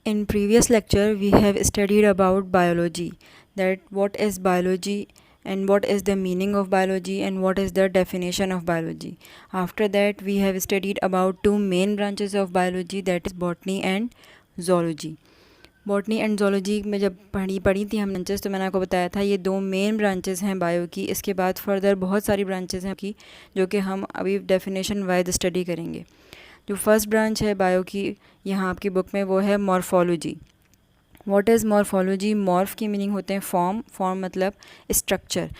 In previous lecture, we have studied about biology, that what is biology and what is the meaning of biology and what is the definition of biology. After that, we have studied about two main branches of biology, that is botany and zoology. Botany and zoology में जब पढ़ी थी हम branches, तो मैंने आपको बताया था ये दो मेन ब्रांचेस हैं बायो की. इसके बाद फर्दर बहुत सारी ब्रांचेस हैं की, जो कि हम अभी डेफिनेशन वाइज स्टडी करेंगे. जो फर्स्ट ब्रांच है बायो की यहाँ आपकी बुक में, वो है morphology. What is morphology? Morph की मीनिंग होते हैं फॉर्म, फॉर्म मतलब स्ट्रक्चर,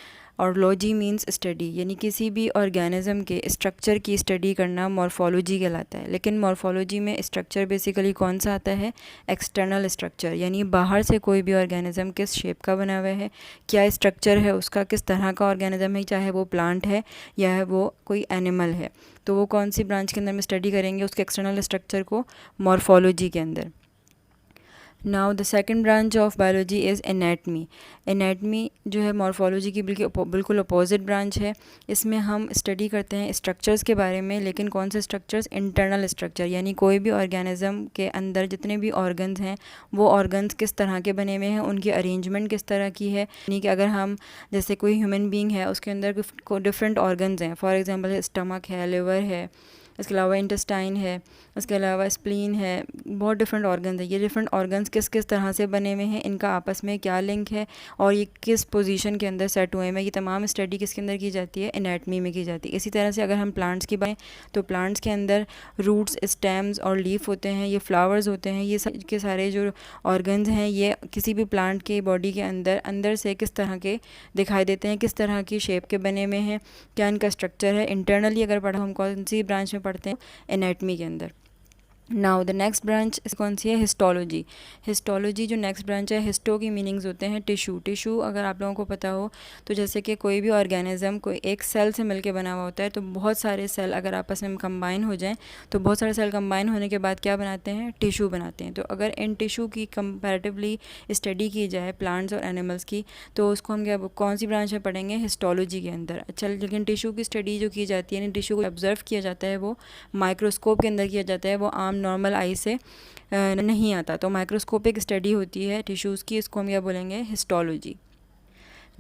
और लॉजी मीन्स स्टडी, यानी किसी भी ऑर्गेनिज्म के स्ट्रक्चर की स्टडी करना मॉर्फोलॉजी कहलाता है. लेकिन मॉर्फोलॉजी में स्ट्रक्चर बेसिकली कौन सा आता है? एक्सटर्नल स्ट्रक्चर, यानी बाहर से कोई भी ऑर्गेनिज्म किस शेप का बना हुआ है, क्या स्ट्रक्चर है उसका, किस तरह का ऑर्गेनिज्म है, चाहे वो प्लांट है या वो कोई एनिमल है, तो वो कौन सी ब्रांच के अंदर में स्टडी करेंगे उसके एक्सटर्नल स्ट्रक्चर को? मॉर्फोलॉजी के अंदर. Now the second branch of biology is anatomy. Anatomy जो है मॉर्फोलॉजी की बिल्कुल अपोजिट ब्रांच है. इसमें हम स्टडी करते हैं स्ट्रक्चर्स के बारे में, लेकिन कौन से स्ट्रक्चर्स? इंटरनल स्ट्रक्चर, यानी कोई भी ऑर्गेनिज्म के अंदर जितने भी ऑर्गन्स हैं वो ऑर्गन्स किस तरह के बने हुए हैं, उनकी अरेंजमेंट किस तरह की है. यानी कि अगर हम जैसे कोई ह्यूमन बींग है उसके अंदर डिफरेंट ऑर्गन्स हैं, फॉर एग्जाम्पल स्टमक है, लिवर है, इसके अलावा इंटेस्टाइन है, उसके अलावा स्प्लीन है, बहुत डिफरेंट ऑर्गन्स है. ये डिफरेंट ऑर्गन्स किस किस तरह से बने हुए हैं, इनका आपस में क्या लिंक है, और ये किस पोजीशन के अंदर सेट हुए हैं, ये तमाम स्टडी किसके अंदर की जाती है? एनाटमी में की जाती है. इसी तरह से अगर हम प्लांट्स की बात, तो प्लांट्स के अंदर रूट्स, स्टेम्स और लीफ होते हैं, ये फ्लावर्स होते हैं. ये के सारे जो ऑर्गन्स हैं ये किसी भी प्लांट के बॉडी के अंदर अंदर से किस तरह के दिखाई देते हैं, किस तरह की शेप के बने हुए हैं, क्या इनका स्ट्रक्चर है. इंटरनली अगर पढ़ा, हम कौन सी ब्रांच में पढ़ते हैं? एनाटमी के अंदर. नाउ द नेक्स्ट ब्रांच कौन सी है? हिस्टोलॉजी. हिस्टोलॉजी जो नेक्स्ट ब्रांच है, हिस्टो की मीनिंग्स होते हैं टिश्यू. टिश्यू अगर आप लोगों को पता हो तो जैसे कि कोई भी ऑर्गेनिज्म कोई एक सेल से मिलके बना हुआ होता है, तो बहुत सारे सेल अगर आपस में कंबाइन हो जाएं, तो बहुत सारे सेल कंबाइन होने के बाद क्या बनाते हैं? टिश्यू बनाते हैं. तो अगर इन टिश्यू की कंपैरेटिवली स्टडी की जाए प्लांट्स और एनिमल्स की, तो उसको हम क्या कौन सी ब्रांच में पढ़ेंगे? हिस्टोलॉजी के अंदर. अच्छा, लेकिन टिश्यू की स्टडी जो की जाती है, यानी टिश्यू को ऑब्जर्व किया जाता है, वो माइक्रोस्कोप के अंदर किया जाता है, वो आम नॉर्मल आई से नहीं आता. तो माइक्रोस्कोपिक स्टडी होती है टिश्यूज़ की, इसको हम क्या बोलेंगे? हिस्टोलॉजी.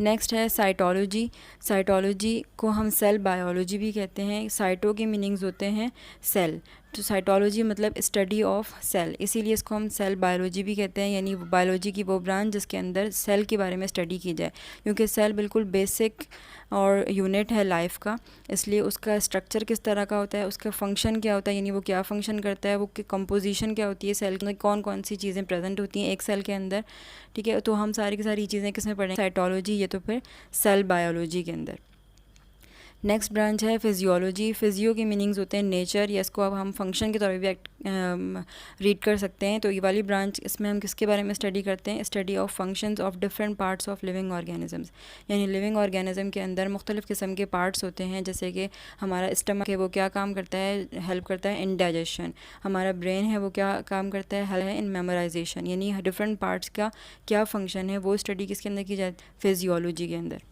नेक्स्ट है साइटोलॉजी. साइटोलॉजी को हम सेल बायोलॉजी भी कहते हैं. साइटो के मीनिंग्स होते हैं सेल, तो साइटोलॉजी मतलब स्टडी ऑफ सेल, इसीलिए इसको हम सेल बायोलॉजी भी कहते हैं, यानी बायोलॉजी की वो ब्रांच जिसके अंदर सेल के बारे में स्टडी की जाए, क्योंकि सेल बिल्कुल बेसिक और यूनिट है लाइफ का, इसलिए उसका स्ट्रक्चर किस तरह का होता है, उसका फंक्शन क्या होता है, यानी वो क्या फ़ंक्शन करता है, वो कंपोजिशन क्या होती है, सेल के अंदर कौन कौन सी चीज़ें प्रेजेंट होती हैं एक सेल के अंदर. ठीक है, तो हम सारी की सारी चीज़ें किस में पढ़ेंगे? साइटोलॉजी, ये तो फिर सेल बायोलॉजी के अंदर. नेक्स्ट ब्रांच है फिजियोलॉजी. फिजियो के मीनिंग्स होते हैं नेचर, या इसको अब हम फंक्शन के तौर पर भी रीड कर सकते हैं. तो ये वाली ब्रांच, इसमें हम किसके बारे में स्टडी करते हैं? Study of functions of different parts of living organisms, यानी लिविंग ऑर्गेनिज्म के अंदर मुख्तलिफ़ किस्म के पार्ट्स होते हैं. जैसे कि हमारा स्टमक है, वो क्या काम करता है? हेल्प करता है इन डाइजेशन. हमारा ब्रेन है, वो क्या काम करता है? हेल्प है इन मेमोराइजेशन. यानी डिफरेंट पार्ट्स का क्या फंक्शन है, वो स्टडी किसके अंदर की जाती है? फिजियोलॉजी के अंदर.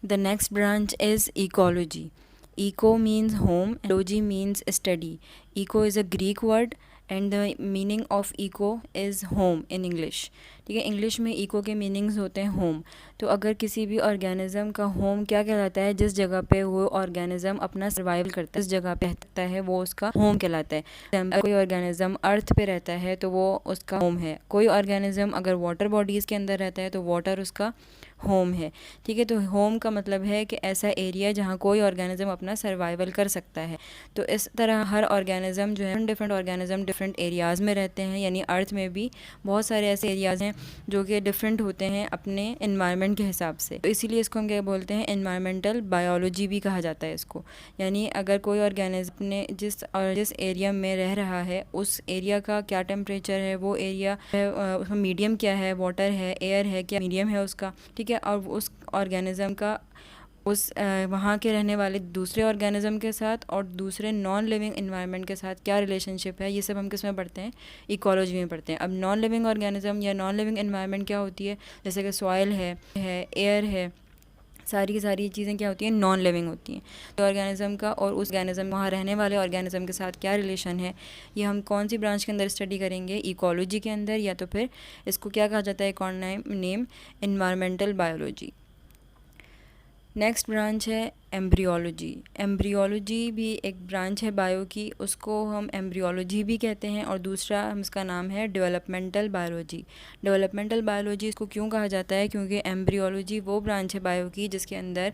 The next branch is ecology. Eco means home, and logy means study. Eco is a Greek word and the meaning of eco is home in English. ठीक है, इंग्लिश में इको के मीनिंग्स होते हैं होम. तो अगर किसी भी ऑर्गेनिज्म का होम क्या कहलाता है? जिस जगह पे वो ऑर्गेनिज्म अपना सर्वाइवल करता है, जिस जगह पे रहता है, वो उसका होम कहलाता है. अगर कोई ऑर्गेनिज्म अर्थ पे रहता है तो वो उसका होम है. कोई ऑर्गेनिज्म अगर वाटर बॉडीज़ के अंदर रहता है तो वाटर उसका होम है. ठीक है, तो होम का मतलब है कि ऐसा एरिया जहाँ कोई ऑर्गेनिज्म अपना सर्वाइवल कर सकता है. तो इस तरह हर ऑर्गेनिज्म जो है, डिफरेंट ऑर्गेनिज्म डिफरेंट एरियाज़ में रहते हैं, यानी अर्थ में भी बहुत सारे ऐसे एरियाज़ हैं जो कि डिफरेंट होते हैं अपने इन्वायरमेंट के हिसाब से. तो इसीलिए इसको हम क्या बोलते हैं? इन्वायरमेंटल बायोलॉजी भी कहा जाता है इसको. यानी अगर कोई ऑर्गेनिज्म ने जिस एरिया में रह रहा है, उस एरिया का क्या टेम्परेचर है, वो एरिया उसका मीडियम क्या है, वाटर है, एयर है, क्या मीडियम है उसका. ठीक है, और उस ऑर्गेनिज्म का उस वहाँ के रहने वाले दूसरे ऑर्गेनिज्म के साथ और दूसरे नॉन लिविंग इन्वायरमेंट के साथ क्या रिलेशनशिप है, ये सब हम किस में पढ़ते हैं? इकोलॉजी में पढ़ते हैं. अब नॉन लिविंग ऑर्गेनिज्म या नॉन लिविंग इन्वायरमेंट क्या होती है? जैसे कि सॉइल है, एयर है, सारी की सारी चीज़ें क्या होती हैं, नॉन लिविंग होती हैं। तो ऑर्गेनिज़म का और उस ऑर्गेनिज़म वहाँ रहने वाले ऑर्गेनिज़म के साथ क्या रिलेशन है, ये हम कौन सी ब्रांच के अंदर स्टडी करेंगे, इकोलॉजी के अंदर, या तो फिर इसको क्या कहा जाता है, एक और name environmental biology. Next branch है एम्ब्रियोलॉजी। एम्ब्रियोलॉजी भी एक ब्रांच है बायो की, उसको हम एम्ब्रियोलॉजी भी कहते हैं, और दूसरा हम इसका नाम है डेवलपमेंटल बायोलॉजी। डेवलपमेंटल बायोलॉजी इसको क्यों कहा जाता है, क्योंकि एम्ब्रियोलॉजी वो ब्रांच है बायो की जिसके अंदर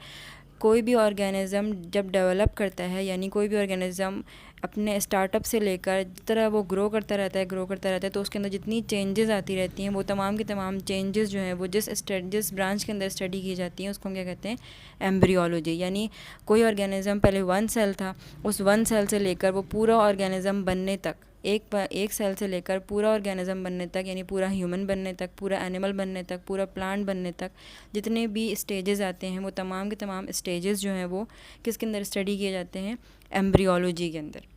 कोई भी ऑर्गेनिज़म जब डेवलप करता है, यानी कोई भी ऑर्गेनिज़म अपने स्टार्टअप से लेकर जिस तरह वो ग्रो करता रहता है, तो उसके अंदर जितनी चेंजेस आती रहती हैं, वो तमाम की तमाम चेंजेस जो हैं वो जिस ब्रांच के अंदर स्टडी की जाती हैं उसको हम क्या कहते हैं, एम्ब्रियोलॉजी। यानी कोई ऑर्गेनिज़म पहले 1 सेल था, उस 1 सेल से लेकर वो पूरा ऑर्गेनिज़म बनने तक, एक सेल से लेकर पूरा ऑर्गेनिज़म बनने तक, यानी पूरा ह्यूमन बनने तक, पूरा एनिमल बनने तक, पूरा प्लांट बनने तक, जितने भी स्टेजेस आते हैं वो तमाम के तमाम स्टेजेस जो हैं वो किसके अंदर स्टडी किए जाते हैं, एम्ब्रियोलॉजी के अंदर।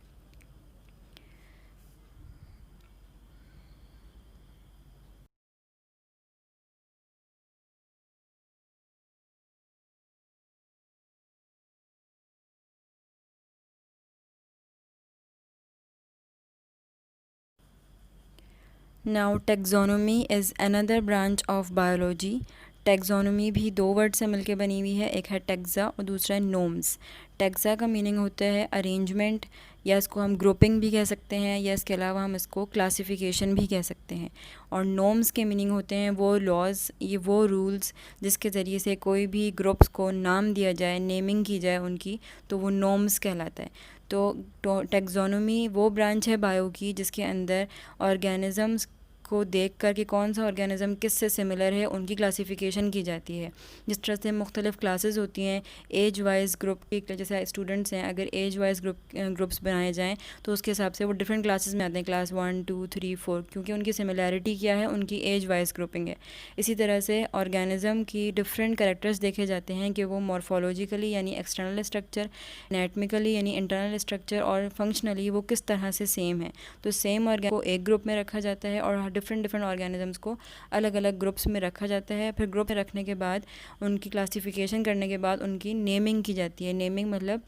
Now taxonomy is another branch of biology. Taxonomy भी 2 वर्ड से मिलकर बनी हुई है, एक है टैक्सा और दूसरा है नोम्स। टैक्सा का मीनिंग होता है अरेंजमेंट, या इसको हम ग्रुपिंग भी कह सकते हैं, या इसके अलावा हम इसको क्लासिफिकेशन भी कह सकते हैं। और नोम्स के मीनिंग होते हैं वो लॉज, ये वो रूल्स जिसके ज़रिए से कोई भी ग्रुप्स को नाम दिया जाए, नेमिंग की जाए उनकी, तो वो नोम्स कहलाता है। तो टैक्सोनॉमी वो ब्रांच है बायो की जिसके अंदर ऑर्गेनिज़म्स को देख कर कि कौन सा ऑर्गेनिज़म किस से सिमिलर है उनकी क्लासिफिकेशन की जाती है। जिस तरह से मुख्तलिफ़ क्लासेस होती हैं एज वाइज ग्रुप की, जैसे स्टूडेंट्स हैं, अगर एज वाइज ग्रुप्स बनाए जाएँ तो उसके हिसाब से वो डिफरेंट क्लासेस में आते हैं, क्लास 1 2 3 4, क्योंकि उनकी सिमिलैरिटी क्या है, उनकी एज वाइज ग्रुपिंग है। इसी तरह से ऑर्गेनिज़म की डिफरेंट कैरेक्टर्स देखे जाते हैं कि वो मॉर्फोलॉजिकली यानी एक्सटर्नल स्ट्रक्चर, एनाटमिकली यानी इंटरनल स्ट्रक्चर, और फंक्शनली वो किस तरह से सेम है। तो सेम ऑर्गेन को एक ग्रुप में रखा जाता है और डिफरेंट ऑर्गेनिज़म्स को अलग अलग ग्रुप्स में रखा जाता है। फिर ग्रुप में रखने के बाद उनकी क्लासिफिकेशन करने के बाद उनकी नेमिंग की जाती है। नेमिंग मतलब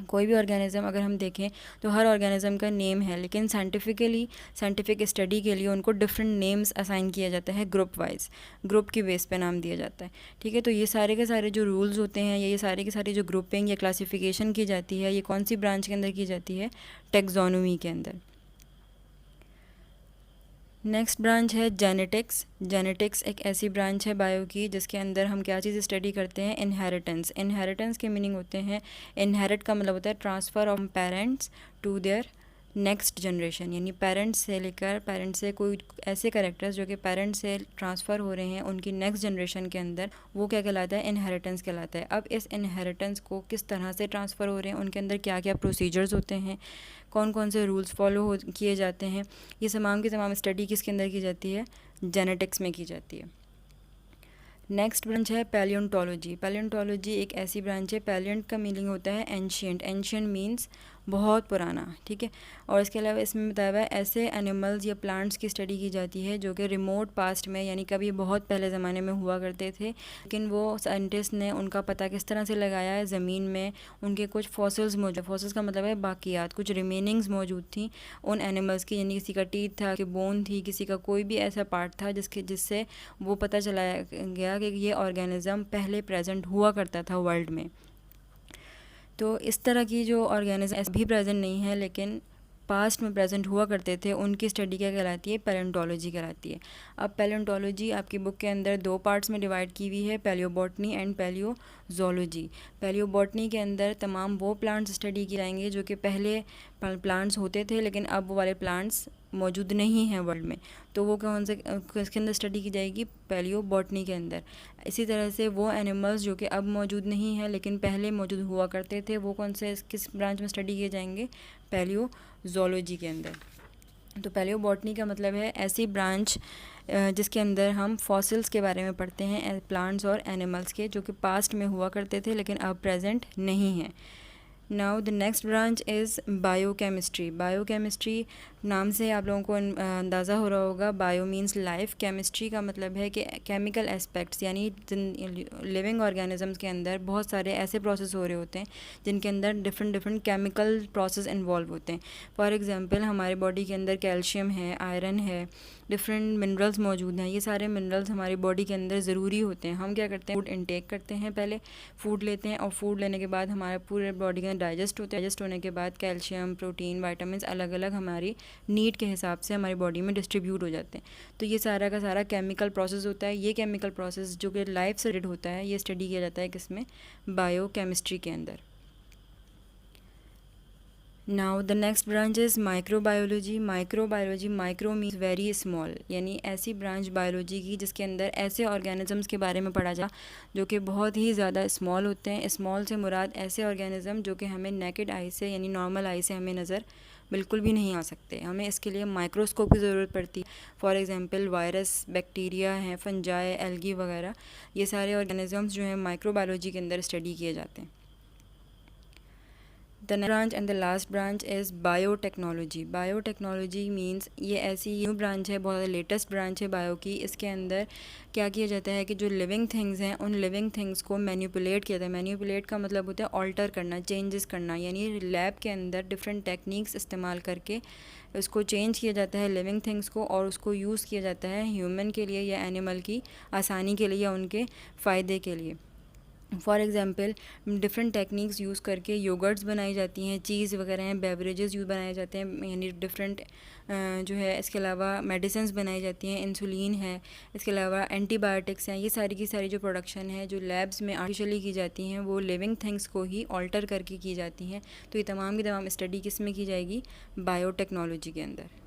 कोई भी ऑर्गेनिज़म अगर हम देखें तो हर ऑर्गेनिज़म का नेम है, लेकिन साइंटिफिक स्टडी के लिए उनको डिफरेंट नेम्स असाइन किया जाता है ग्रुप वाइज, ग्रुप की बेस पे नाम दिया जाता है। ठीक है, तो ये सारे के सारे जो रूल्स होते हैं, या ये सारे के सारे जो ग्रुपिंग या क्लासिफिकेशन की जाती है, ये कौन सी ब्रांच के अंदर की जाती है, टैक्सोनॉमी के अंदर। नेक्स्ट ब्रांच है जेनेटिक्स। जेनेटिक्स एक ऐसी ब्रांच है बायो की जिसके अंदर हम क्या चीज़ स्टडी करते हैं, इनहेरिटेंस। इनहेरिटेंस के मीनिंग होते हैं, इनहेरिट का मतलब होता है transfer of parents to their next generation, यानी पेरेंट्स से कोई ऐसे कैरेक्टर्स जो कि पेरेंट्स से ट्रांसफ़र हो रहे हैं उनकी नेक्स्ट जनरेशन के अंदर, वो क्या कहलाता है, इनहेरिटेंस कहलाता है। अब इस इनहेरिटेंस को किस तरह से ट्रांसफ़र हो रहे हैं, उनके अंदर क्या क्या प्रोसीजर्स होते हैं, कौन कौन से रूल्स फॉलो किए जाते हैं, ये तमाम की तमाम स्टडी किसके अंदर की जाती है, जेनेटिक्स में की जाती है। नेक्स्ट ब्रांच है पैलियोंटोलॉजी। पैलियोंटोलॉजी एक ऐसी ब्रांच है, पैलियंट का मीनिंग होता है एंशियंट। एंशियंट मीन्स बहुत पुराना, ठीक है। और इसके अलावा इसमें बताया हुआ है ऐसे एनिमल्स या प्लांट्स की स्टडी की जाती है जो कि रिमोट पास्ट में, यानी कभी बहुत पहले ज़माने में हुआ करते थे, लेकिन वो साइंटिस्ट ने उनका पता किस तरह से लगाया है, ज़मीन में उनके कुछ फॉसिल्स मौजूद, फॉसिल्स का मतलब है बाकियात, कुछ रिमेनिंग्स मौजूद थी उन एनिमल्स की, यानी किसी का टीथ था, कि बोन थी, किसी का कोई भी ऐसा पार्ट था जिससे वो पता चलाया गया कि ये ऑर्गेनिज़म पहले प्रेजेंट हुआ करता था वर्ल्ड में। तो इस तरह की जो ऑर्गेनिज्म अभी प्रेजेंट नहीं है लेकिन पास्ट में प्रेजेंट हुआ करते थे, उनकी स्टडी क्या कहलाती है, पैलियोंटोलॉजी कहलाती है। अब पैलियोंटोलॉजी आपकी बुक के अंदर 2 पार्ट्स में डिवाइड की हुई है, पैलियोबॉटनी एंड पैलियोजोलॉजी। पैलियोबॉटनी के अंदर तमाम वो प्लांट्स स्टडी की जाएंगे जो कि पहले प्लांट्स होते थे लेकिन अब वो वाले प्लांट्स मौजूद नहीं हैं वर्ल्ड में, तो वो कौन से किसके अंदर स्टडी की जाएगी, पैलियोबॉटनी के अंदर। इसी तरह से वो एनिमल्स जो कि अब मौजूद नहीं हैं लेकिन पहले मौजूद हुआ करते थे, वो कौन से किस ब्रांच में स्टडी किए जाएंगे, पैलियोजोलॉजी के अंदर। तो पैलियोबॉटनी का मतलब है ऐसी ब्रांच जिसके अंदर हम फॉसिल्स के बारे में पढ़ते हैं, प्लांट्स और एनिमल्स के, जो कि पास्ट में हुआ करते थे लेकिन अब प्रेजेंट नहीं हैं। Now the next branch is biochemistry. Biochemistry नाम से आप लोगों को अंदाज़ा हो रहा होगा, बायो मीन्स लाइफ, केमिस्ट्री का मतलब है कि केमिकल एस्पेक्ट्स, यानी लिविंग ऑर्गेनिजम्स के अंदर बहुत सारे ऐसे प्रोसेस हो रहे होते हैं जिनके अंदर different different chemical process involve होते हैं। फॉर एग्जांपल हमारे बॉडी के अंदर कैल्शियम है, आयरन है, डिफरेंट मिनरल्स मौजूद हैं। ये सारे मिनरल्स हमारी बॉडी के अंदर ज़रूरी होते हैं। हम क्या करते हैं, फूड इनटेक करते हैं, पहले फूड लेते हैं और फूड लेने के बाद हमारे पूरे बॉडी के अंदर डाइजेस्ट होते हैं। डाइजेस्ट होने के बाद कैल्शियम, प्रोटीन, वाइटामिन अलग अलग हमारी नीड के हिसाब से हमारी बॉडी में डिस्ट्रीब्यूट हो जाते हैं। तो ये सारा का सारा केमिकल प्रोसेस होता है। ये केमिकल प्रोसेस जो कि लाइफ से रिलेटेड होता है, ये स्टडी किया जाता है किसमें, बायोकेमिस्ट्री के अंदर। Now the next branch is microbiology. Microbiology, micro means very small, यानी ऐसी ब्रांच बायोलॉजी की जिसके अंदर ऐसे ऑर्गेनिजम्स के बारे में पढ़ा जाए जो कि बहुत ही ज़्यादा स्मॉल होते हैं। स्मॉल से मुराद ऐसे ऑर्गेनिज़म जो कि हमें नेकेड आई से, यानी नॉर्मल आई से हमें नज़र बिल्कुल भी नहीं आ सकते। हमें इसके लिए माइक्रोस्कोप की ज़रूरत पड़ती है। फॉर एग्जांपल वायरस, बैक्टीरिया हैं, फंजाई, एल्गी वगैरह, ये सारे ऑर्गेनिजम्स जो हैं माइक्रोबायोलॉजी के अंदर स्टडी किए जाते हैं। The branch and the last branch is biotechnology. Biotechnology means ये ऐसी न्यू ब्रांच है, बहुत लेटेस्ट ब्रांच है बायो की। इसके अंदर क्या किया जाता है कि जो लिविंग थिंग्स हैं उन लिविंग थिंग्स को मैनिपुलेट किया जाता है। मैनिपुलेट का मतलब होता है ऑल्टर करना, चेंजेस करना, यानी लैब के अंदर डिफरेंट टेक्निक्स इस्तेमाल करके उसको चेंज किया जाता है लिविंग थिंग्स को, और उसको यूज़ किया जाता है ह्यूमन के लिए या एनिमल की आसानी के लिए या उनके फ़ायदे के लिए। For example different techniques use करके योगर्ट्स बनाई जाती हैं, चीज़ वगैरह हैं, बेवरेजेस यूज़ बनाए जाते हैं, यानी डिफरेंट जो है। इसके अलावा मेडिसिन्स बनाई जाती हैं, इंसुलिन है, इसके अलावा एंटीबायोटिक्स हैं। ये सारी की सारी जो प्रोडक्शन है जो लैब्स में आर्टिफिशियली की जाती हैं वो लिविंग थिंग्स को ही ऑल्टर करके की जाती हैं। तो ये तमाम की तमाम स्टडी किस में की जाएगी, बायोटेक्नोलॉजी के अंदर।